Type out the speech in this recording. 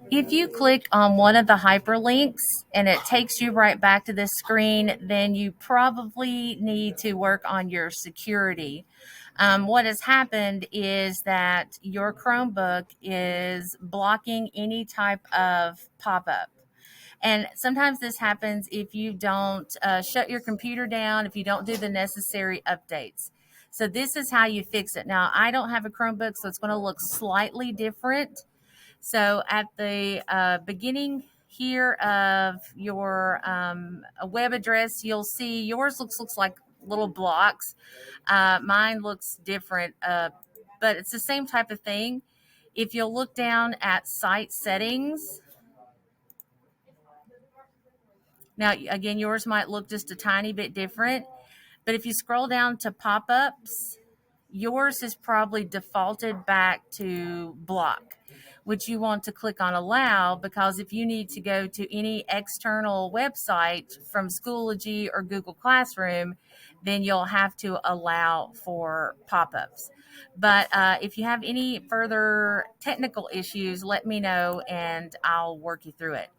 If you click on one of the hyperlinks and it takes you right back to this screen, then you probably need to work on your security. What has happened is that your Chromebook is blocking any type of pop up. And sometimes this happens if you don't shut your computer down, if you don't do the necessary updates. So, this is how you fix it. Now, I don't have a Chromebook, so it's going to look slightly different. So at the beginning here of your web address, you'll see yours looks like little blocks. Mine looks different, but it's the same type of thing. If you'll look down at site settings, now again, yours might look just a tiny bit different, but if you scroll down to pop ups, yours is probably defaulted back to block, which you want to click on allow, because if you need to go to any external website from Schoology or Google Classroom, then you'll have to allow for pop-ups. But if you have any further technical issues, let me know and I'll work you through it.